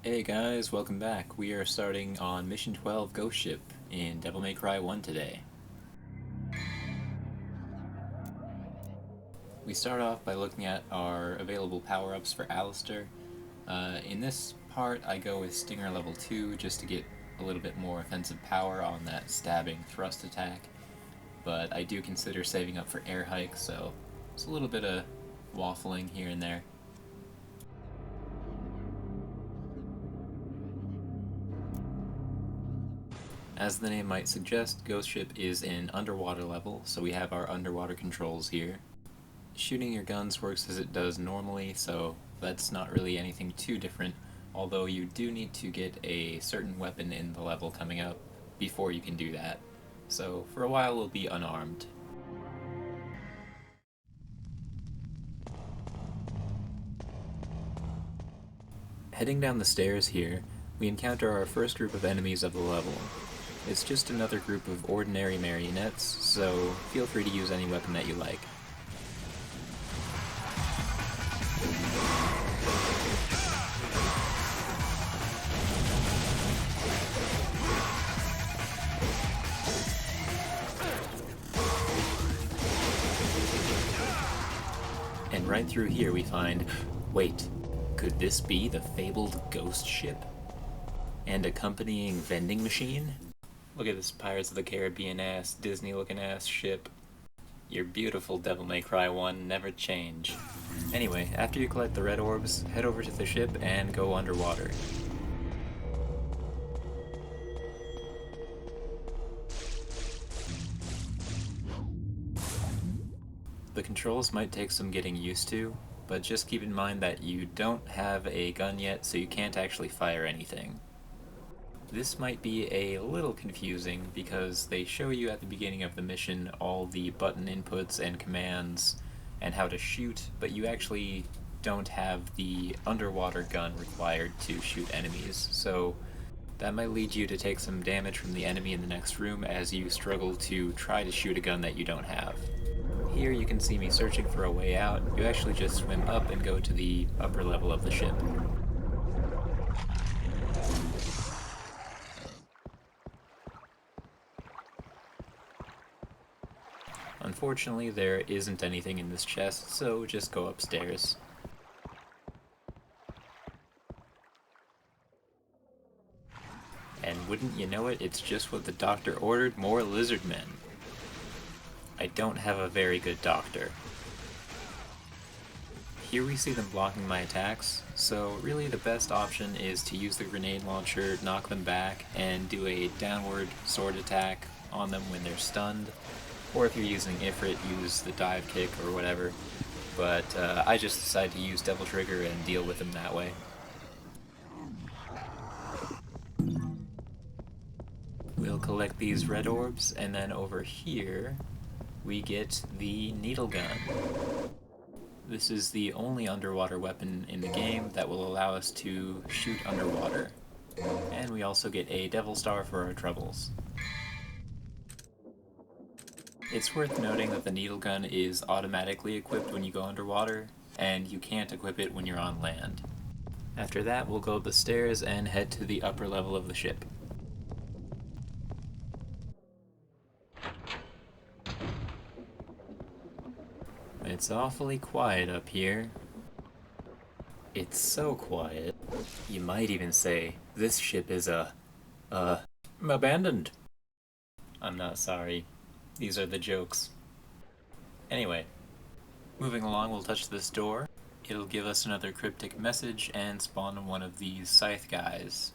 Hey guys, welcome back. We are starting on Mission 12 Ghost Ship in Devil May Cry 1 today. We start off by looking at our available power-ups for Alistair. In this part, I go with Stinger level 2 just to get a little bit more offensive power on that stabbing thrust attack, but I do consider saving up for air hike, so it's a little bit of waffling here and there. As the name might suggest, Ghost Ship is in underwater level, so we have our underwater controls here. Shooting your guns works as it does normally, so that's not really anything too different, although you do need to get a certain weapon in the level coming up before you can do that. So for a while we'll be unarmed. Heading down the stairs here, we encounter our first group of enemies of the level. It's just another group of ordinary marionettes, so feel free to use any weapon that you like. And right through here we find, wait, could this be the fabled ghost ship? And accompanying vending machine? Look at this Pirates of the Caribbean ass, Disney looking ass ship. Your beautiful Devil May Cry 1 never change. Anyway, after you collect the red orbs, head over to the ship and go underwater. The controls might take some getting used to, but just keep in mind that you don't have a gun yet, so you can't actually fire anything. This might be a little confusing because they show you at the beginning of the mission all the button inputs and commands and how to shoot, but you actually don't have the underwater gun required to shoot enemies, so that might lead you to take some damage from the enemy in the next room as you struggle to try to shoot a gun that you don't have. Here you can see me searching for a way out. You actually just swim up and go to the upper level of the ship. Unfortunately, there isn't anything in this chest, so just go upstairs. And wouldn't you know it, it's just what the doctor ordered, more lizard men. I don't have a very good doctor. Here we see them blocking my attacks, so really the best option is to use the grenade launcher, knock them back, and do a downward sword attack on them when they're stunned. Or if you're using Ifrit, use the dive kick or whatever. But I just decided to use Devil Trigger and deal with them that way. We'll collect these red orbs, and then over here we get the Needlegun. This is the only underwater weapon in the game that will allow us to shoot underwater. And we also get a Devil Star for our troubles. It's worth noting that the Needlegun is automatically equipped when you go underwater, and you can't equip it when you're on land. After that, we'll go up the stairs and head to the upper level of the ship. It's awfully quiet up here. It's so quiet. You might even say, this ship is abandoned. I'm not sorry. These are the jokes. Anyway, moving along, we'll touch this door. It'll give us another cryptic message and spawn one of these scythe guys.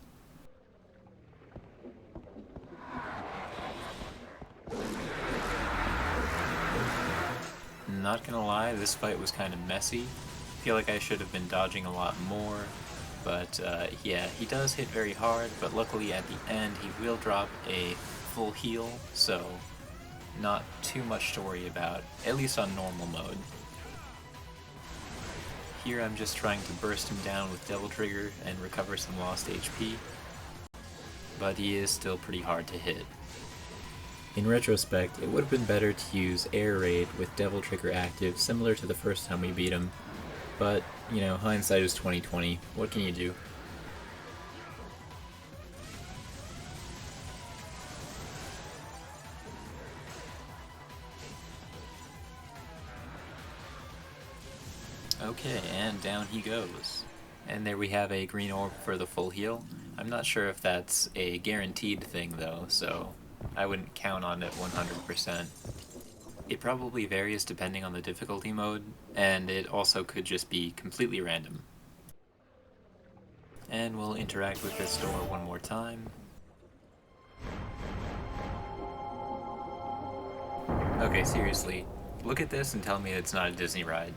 Not gonna lie, this fight was kind of messy. I feel like I should have been dodging a lot more, but yeah, he does hit very hard, but luckily at the end he will drop a full heal, so not too much to worry about, at least on normal mode. Here I'm just trying to burst him down with Devil Trigger and recover some lost HP, but he is still pretty hard to hit. In retrospect, it would have been better to use Air Raid with Devil Trigger active, similar to the first time we beat him, but, you know, hindsight is 20/20, what can you do? Okay, and down he goes. And there we have a green orb for the full heal. I'm not sure if that's a guaranteed thing though, so I wouldn't count on it 100%. It probably varies depending on the difficulty mode, and it also could just be completely random. And we'll interact with this door one more time. Okay, seriously, look at this and tell me it's not a Disney ride.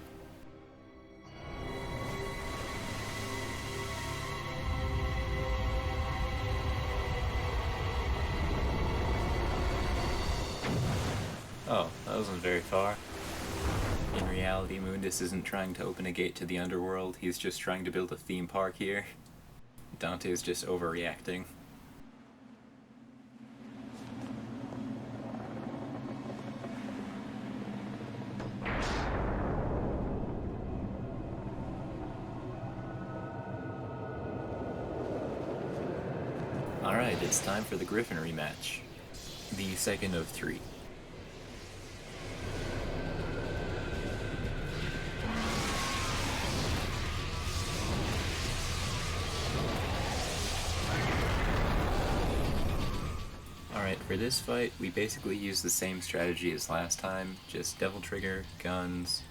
Oh, that wasn't very far. In reality, Mundus isn't trying to open a gate to the underworld, he's just trying to build a theme park here. Dante's just overreacting. Alright, it's time for the Griffon rematch. The second of 3. Alright, for this fight, we basically use the same strategy as last time, just Devil Trigger, guns,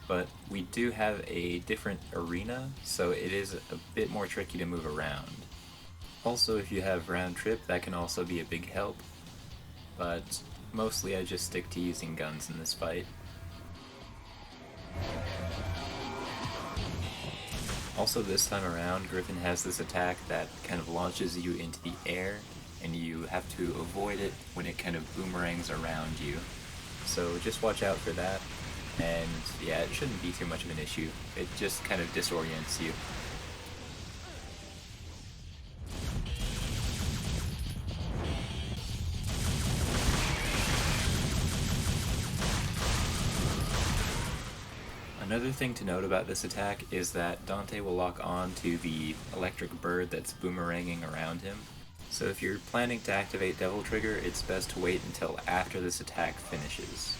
but we do have a different arena, so it is a bit more tricky to move around. Also, if you have round trip, that can also be a big help, but mostly I just stick to using guns in this fight. Also, this time around, Griffon has this attack that kind of launches you into the air, and you have to avoid it when it kind of boomerangs around you. So just watch out for that, and yeah, it shouldn't be too much of an issue. It just kind of disorients you. Another thing to note about this attack is that Dante will lock on to the electric bird that's boomeranging around him. So if you're planning to activate Devil Trigger, it's best to wait until after this attack finishes.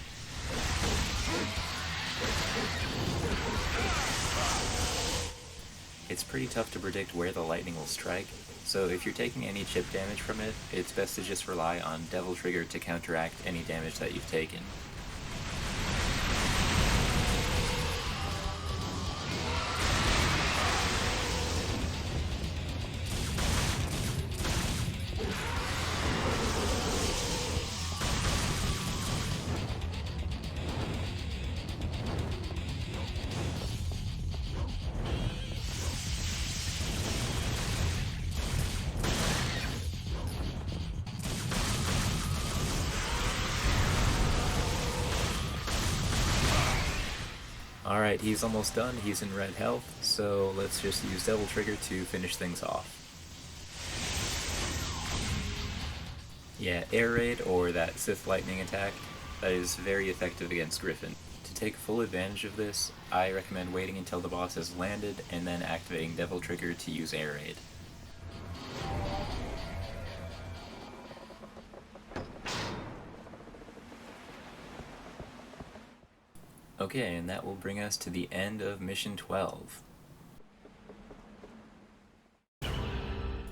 It's pretty tough to predict where the lightning will strike, so if you're taking any chip damage from it, it's best to just rely on Devil Trigger to counteract any damage that you've taken. Alright, he's almost done, he's in red health, so let's just use Devil Trigger to finish things off. Yeah, Air Raid, or that Sith Lightning attack, that is very effective against Griffon. To take full advantage of this, I recommend waiting until the boss has landed and then activating Devil Trigger to use Air Raid. Okay, and that will bring us to the end of Mission 12.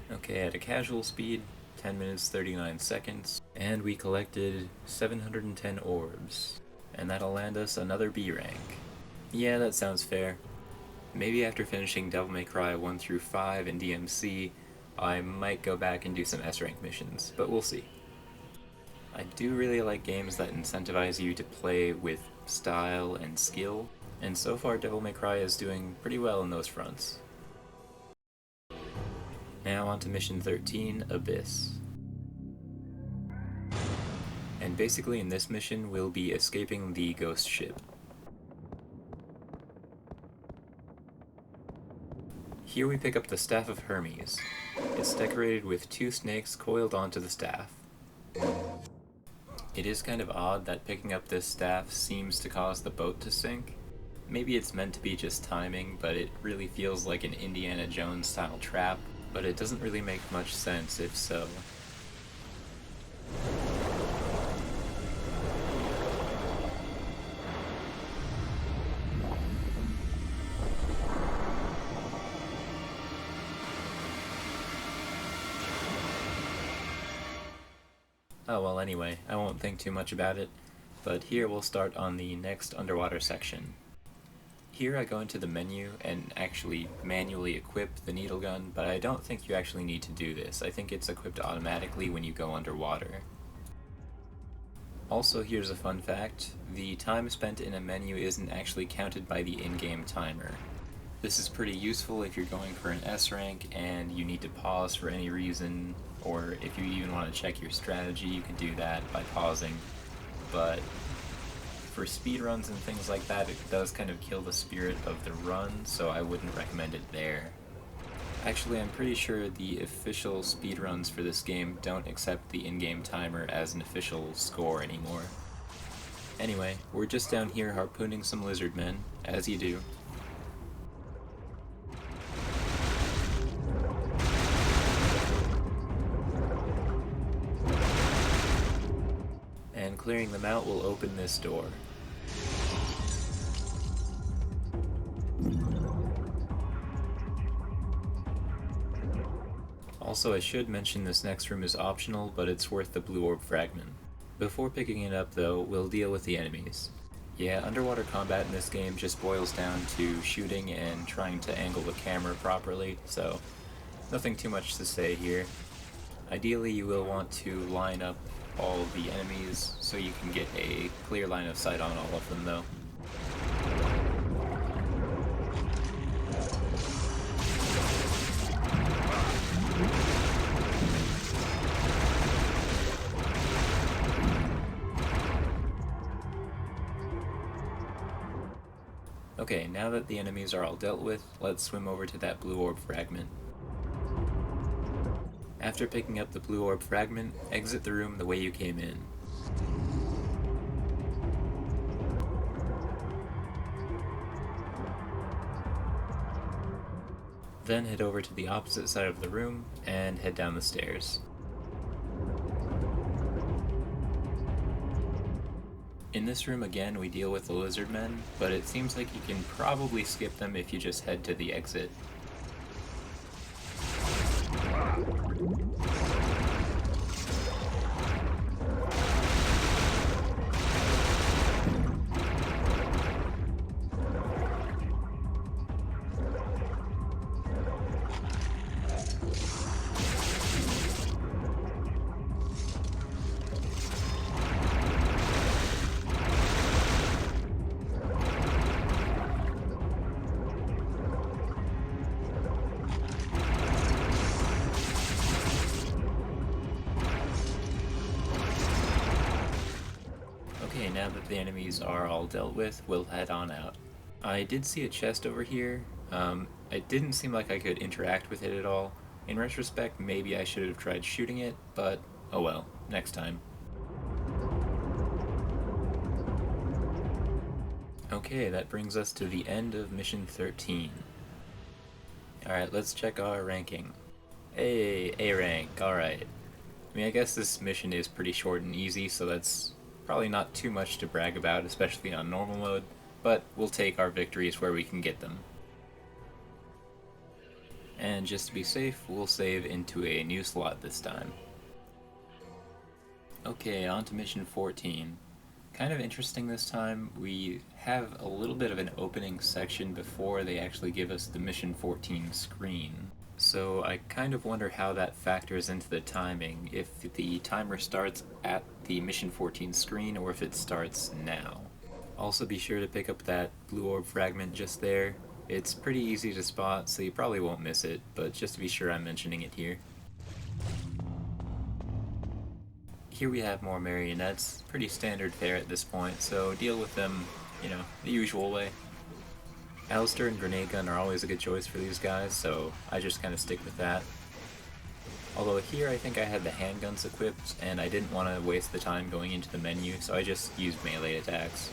Okay, at a casual speed, 10 minutes 39 seconds, and we collected 710 orbs. And that'll land us another B rank. Yeah, that sounds fair. Maybe after finishing Devil May Cry 1 through 5 and DMC, I might go back and do some S rank missions, but we'll see. I do really like games that incentivize you to play with style and skill, and so far Devil May Cry is doing pretty well in those fronts. Now on to Mission 13, Abyss. And basically in this mission we'll be escaping the ghost ship. Here we pick up the Staff of Hermes. It's decorated with 2 snakes coiled onto the staff. It is kind of odd that picking up this staff seems to cause the boat to sink. Maybe it's meant to be just timing, but it really feels like an Indiana Jones style trap, but it doesn't really make much sense if so. Oh well, anyway, I won't think too much about it, but here we'll start on the next underwater section. Here I go into the menu and actually manually equip the needle gun, but I don't think you actually need to do this. I think it's equipped automatically when you go underwater. Also, here's a fun fact, the time spent in a menu isn't actually counted by the in-game timer. This is pretty useful if you're going for an S rank and you need to pause for any reason, or if you even want to check your strategy, you can do that by pausing. But for speedruns and things like that, it does kind of kill the spirit of the run, so I wouldn't recommend it there. Actually, I'm pretty sure the official speedruns for this game don't accept the in-game timer as an official score anymore. Anyway, we're just down here harpooning some lizard men, as you do. And clearing them out will open this door. Also, I should mention this next room is optional, but it's worth the blue orb fragment. Before picking it up though, we'll deal with the enemies. Yeah, underwater combat in this game just boils down to shooting and trying to angle the camera properly, so nothing too much to say here. Ideally, you will want to line up all of the enemies so you can get a clear line of sight on all of them though. Okay, now that the enemies are all dealt with, let's swim over to that blue orb fragment. After picking up the blue orb fragment, exit the room the way you came in. Then head over to the opposite side of the room and head down the stairs. In this room again we deal with the lizard men, but it seems like you can probably skip them if you just head to the exit. Okay, now that the enemies are all dealt with, we'll head on out. I did see a chest over here. It didn't seem like I could interact with it at all. In retrospect, maybe I should have tried shooting it, but oh well, next time. Okay, that brings us to the end of Mission 13. Alright, let's check our ranking. Hey, A rank, alright. I mean, I guess this mission is pretty short and easy, so that's probably not too much to brag about, especially on normal mode, but we'll take our victories where we can get them. And just to be safe, we'll save into a new slot this time. Okay, on to mission 14. Kind of interesting this time, we have a little bit of an opening section before they actually give us the mission 14 screen. So I kind of wonder how that factors into the timing, if the timer starts at the mission 14 screen or if it starts now. Also be sure to pick up that blue orb fragment just there. It's pretty easy to spot, so you probably won't miss it, but just to be sure I'm mentioning it here. Here we have more marionettes, pretty standard fare at this point, so deal with them, you know, the usual way. Alistair and Grenade Gun are always a good choice for these guys, so I just kind of stick with that. Although here I think I had the handguns equipped, and I didn't want to waste the time going into the menu, so I just used melee attacks.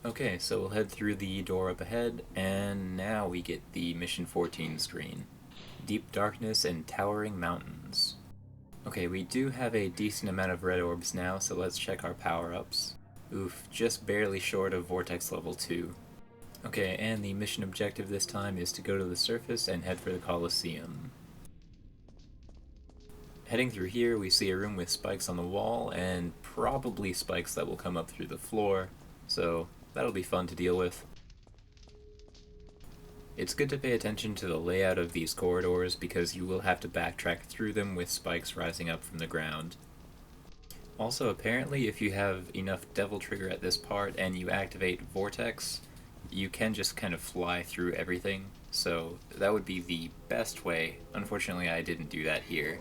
Okay, so we'll head through the door up ahead, and now we get the Mission 14 screen. Deep darkness and towering mountains. Okay, we do have a decent amount of red orbs now, so let's check our power-ups. Oof, just barely short of Vortex level 2. Okay, and the mission objective this time is to go to the surface and head for the Colosseum. Heading through here, we see a room with spikes on the wall, and probably spikes that will come up through the floor, so that'll be fun to deal with. It's good to pay attention to the layout of these corridors because you will have to backtrack through them with spikes rising up from the ground. Also, apparently, if you have enough Devil Trigger at this part and you activate Vortex, you can just kind of fly through everything, so that would be the best way. Unfortunately, I didn't do that here.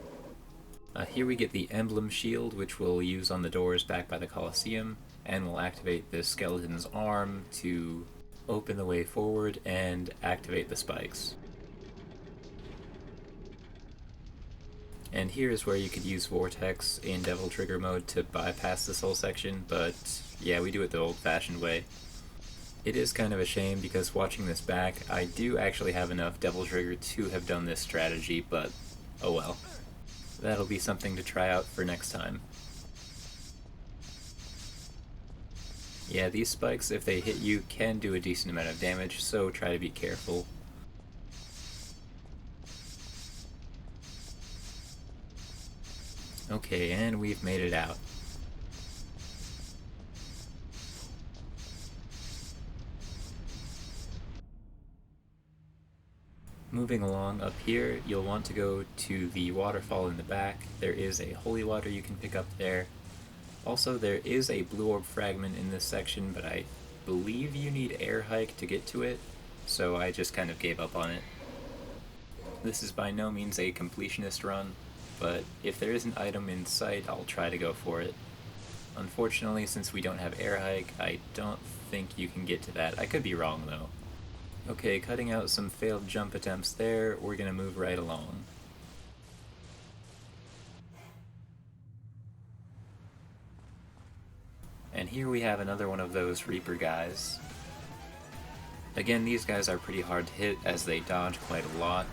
Here we get the Emblem Shield, which we'll use on the doors back by the Colosseum, and we'll activate the skeleton's arm to open the way forward and activate the spikes. And here is where you could use Vortex in Devil Trigger mode to bypass this whole section, but yeah, we do it the old-fashioned way. It is kind of a shame because watching this back, I do actually have enough Devil Trigger to have done this strategy, but oh well. That'll be something to try out for next time. Yeah, these spikes, if they hit you, can do a decent amount of damage, so try to be careful. Okay, and we've made it out. Moving along up here, you'll want to go to the waterfall in the back. There is a holy water you can pick up there. Also, there is a blue orb fragment in this section, but I believe you need air hike to get to it, so I just kind of gave up on it. This is by no means a completionist run, but if there is an item in sight, I'll try to go for it. Unfortunately, since we don't have air hike, I don't think you can get to that. I could be wrong, though. Okay, cutting out some failed jump attempts there, we're gonna move right along. And here we have another one of those Reaper guys. Again, these guys are pretty hard to hit as they dodge quite a lot,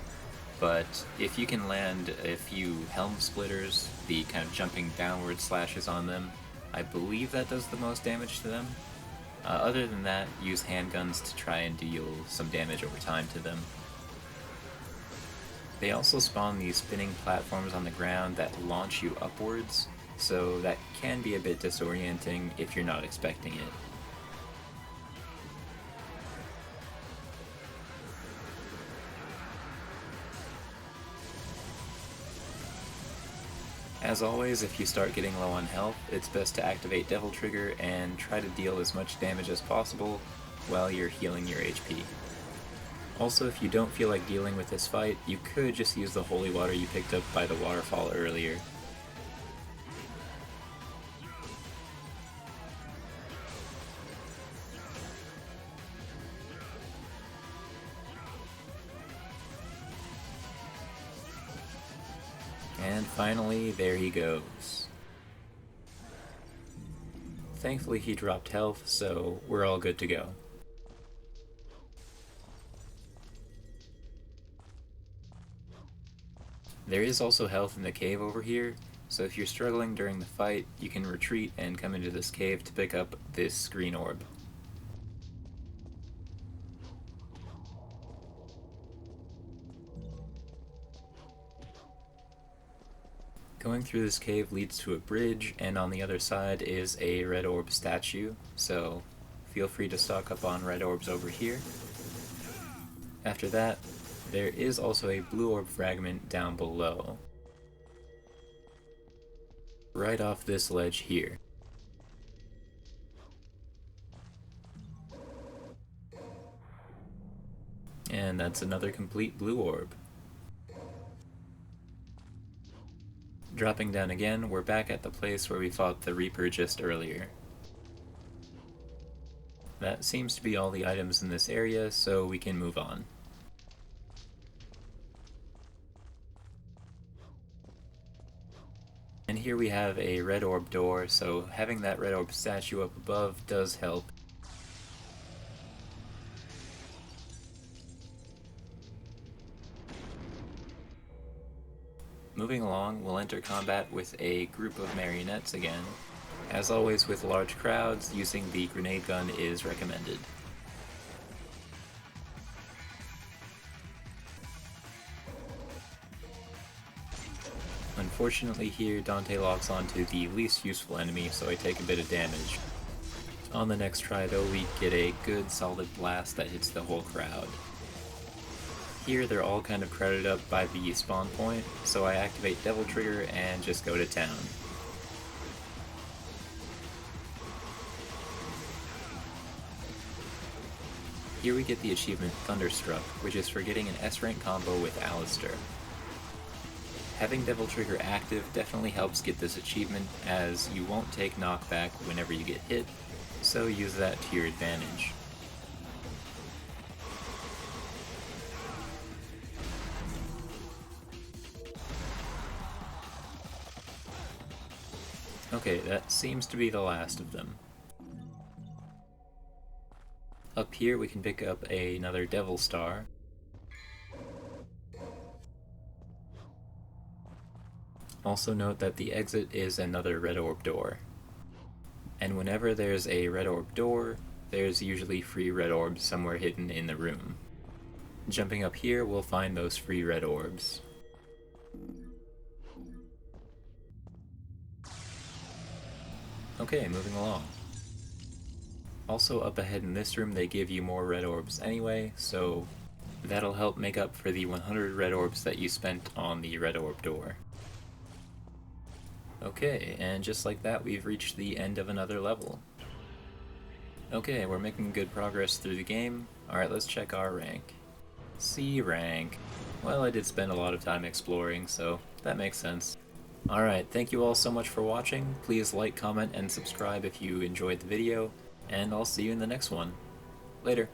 but if you can land a few helm splitters, the kind of jumping downward slashes on them, I believe that does the most damage to them. Other than that, use handguns to try and deal some damage over time to them. They also spawn these spinning platforms on the ground that launch you upwards, so that can be a bit disorienting if you're not expecting it. As always, if you start getting low on health, it's best to activate Devil Trigger and try to deal as much damage as possible while you're healing your HP. Also, if you don't feel like dealing with this fight, you could just use the holy water you picked up by the waterfall earlier. And finally, there he goes. Thankfully he dropped health, so we're all good to go. There is also health in the cave over here, so if you're struggling during the fight, you can retreat and come into this cave to pick up this green orb. Going through this cave leads to a bridge, and on the other side is a red orb statue, so feel free to stock up on red orbs over here. After that, there is also a blue orb fragment down below, right off this ledge here. And that's another complete blue orb. Dropping down again, we're back at the place where we fought the Reaper just earlier. That seems to be all the items in this area, so we can move on. And here we have a red orb door, so having that red orb statue up above does help. Moving along, we'll enter combat with a group of marionettes again. As always with large crowds, using the grenade gun is recommended. Unfortunately here, Dante locks onto the least useful enemy, so I take a bit of damage. On the next try though, we get a good solid blast that hits the whole crowd. Here they're all kind of crowded up by the spawn point, so I activate Devil Trigger and just go to town. Here we get the achievement Thunderstruck, which is for getting an S-rank combo with Alistair. Having Devil Trigger active definitely helps get this achievement, as you won't take knockback whenever you get hit, so use that to your advantage. Okay, that seems to be the last of them. Up here we can pick up another Devil Star. Also note that the exit is another red orb door. And whenever there's a red orb door, there's usually free red orbs somewhere hidden in the room. Jumping up here, we'll find those free red orbs. Okay, moving along. Also up ahead in this room they give you more red orbs anyway, so that'll help make up for the 100 red orbs that you spent on the red orb door. Okay, and just like that we've reached the end of another level. Okay, we're making good progress through the game. Alright, let's check our rank. C rank. Well, I did spend a lot of time exploring, so that makes sense. Alright, thank you all so much for watching. Please like, comment, and subscribe if you enjoyed the video, and I'll see you in the next one. Later.